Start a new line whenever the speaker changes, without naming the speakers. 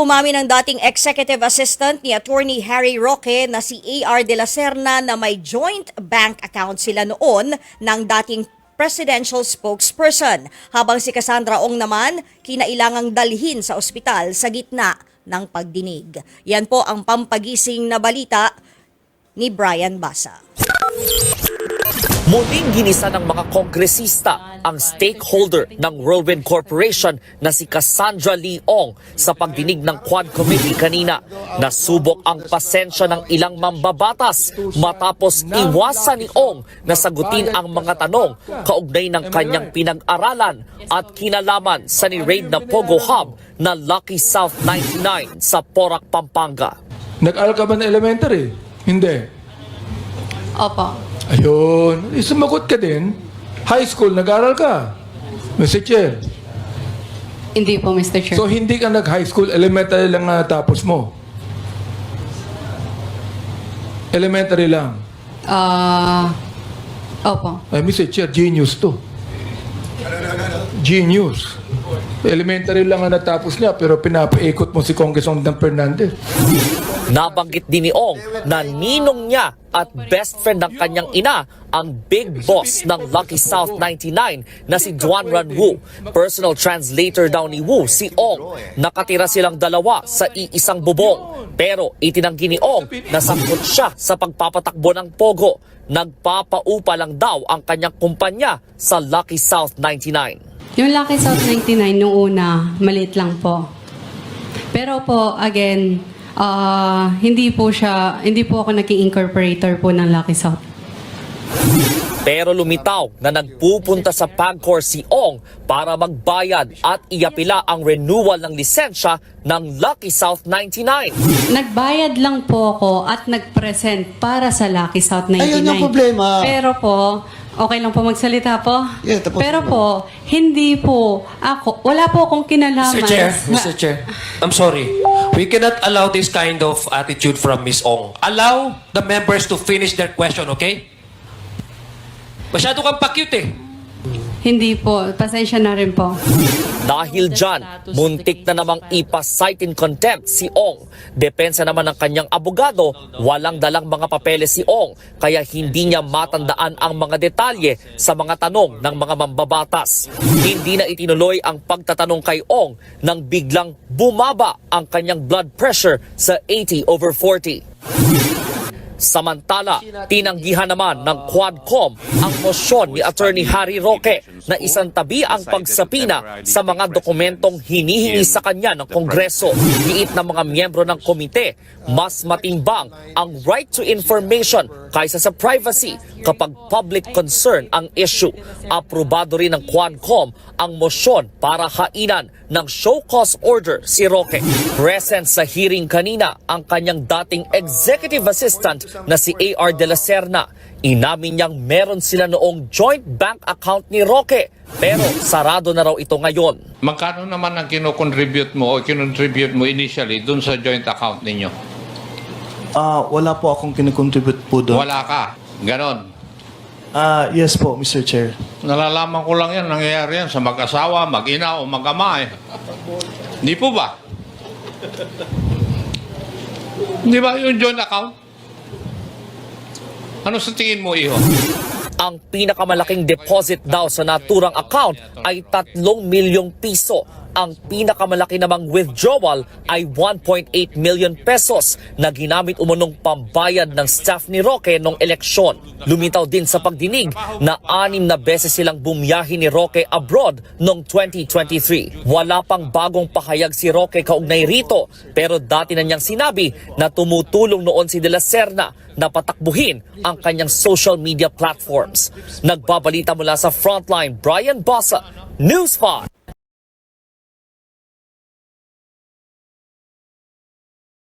Umamin ng dating executive assistant ni Attorney Harry Roque na si A.R. de la Serna na may joint bank account sila noon ng dating presidential spokesperson, habang si Cassandra Ong naman kinailangang dalhin sa ospital sa gitna ng pagdinig. Yan po ang pampagising na balita ni Brian Basa.
Muling ginisa ng mga kongresista ang stakeholder ng Whirlwind Corporation na si Cassandra Lee Ong sa pagdinig ng Quad Committee kanina. Nasubok ang pasensya ng ilang mambabatas matapos iwasan ni Ong na sagutin ang mga tanong kaugnay ng kanyang pinag-aralan at kinalaman sa ni-raid na Pogo Hub na Lucky South 99 sa Porac, Pampanga.
Nag-aral ka ba na elementary? Hindi.
Opo.
Ayun, sumagot ka din. High school, nag-aral ka. Mr. Chair.
Hindi po, Mr. Chair.
So, hindi ka nag-high school, elementary lang nga tapos mo. Elementary lang.
Opo.
Ay, Mr. Chair, genius to. Genius. Elementary lang ang natapos niya, pero pinapaikot mo si Congressman Fernandez.
Nabanggit din ni Ong na ninong niya at best friend ng kanyang ina ang big boss ng Lucky South 99 na si Duan Ran Wu. Personal translator daw ni Wu si Ong. Nakatira silang dalawa sa iisang bubong. Pero itinanggi ni Ong na sangkot siya sa pagpapatakbo ng Pogo. Nagpapaupa lang daw ang kanyang kumpanya sa Lucky South 99.
Yung Lucky South 99 nung una, maliit lang po. Pero po, again, hindi po ako naging incorporator po ng Lucky South.
Pero lumitaw na nagpupunta sa PAGCOR si Ong para magbayad at iapila ang renewal ng lisensya ng Lucky South 99.
Nagbayad lang po ako at nag-present para sa Lucky South 99.
Ayun yung problema.
Pero po, okay lang po magsalita po?
Yeah, tapos
pero
po.
po, hindi po ako, wala po akong kinalaman.
Mr. Chair, I'm sorry. We cannot allow this kind of attitude from Ms. Ong. Allow the members to finish their question, okay? Masyado kang pa-cute eh.
Hindi po, pasensya na rin po.
Dahil dyan, muntik na namang ipa-cite in contempt si Ong. Depensa naman ng kanyang abogado, walang dalang mga papeles si Ong, kaya hindi niya matandaan ang mga detalye sa mga tanong ng mga mambabatas. Hindi na itinuloy ang pagtatanong kay Ong nang biglang bumaba ang kanyang blood pressure sa 80/40. Samantala, tinanggihan naman ng Quadcom ang mosyon ni Attorney Harry Roque na isantabi ang pagsapina sa mga dokumentong hinihingi sa kanya ng Kongreso. Giit ng mga miyembro ng komite, mas matimbang ang right to information kaysa sa privacy kapag public concern ang issue. Aprobado rin ng Quadcom ang mosyon para hainan ng show cause order si Roque. Present sa hearing kanina ang kanyang dating executive assistant na si A.R. de la Serna. Inamin niyang meron sila noong joint bank account ni Roque, pero sarado na raw ito ngayon.
Magkano naman ang kinocontribute mo o kinontribute mo initially dun sa joint account ninyo?
Wala po akong kinikontribute po doon.
Wala ka. Ganon.
Yes po, Mr. Chair.
Nalalaman ko lang yan, nangyayari yan sa mag-asawa, mag-ina o mag-ama eh. Hindi po ba? Hindi ba yung joint account? Ano sa tingin mo, iho?
Ang pinakamalaking deposit daw sa naturang account ay 3 milyong piso. Ang pinakamalaki namang withdrawal ay 1.8 million pesos na ginamit umunong pambayad ng staff ni Roque nung eleksyon. Lumitaw din sa pagdinig na 6 na beses silang bumiyahe ni Roque abroad noong 2023. Wala pang bagong pahayag si Roque kaugnay rito, pero dati na niyang sinabi na tumutulong noon si De La Serna na patakbuhin ang kanyang social media platforms. Nagbabalita mula sa Frontline, Brian Basa, News 5.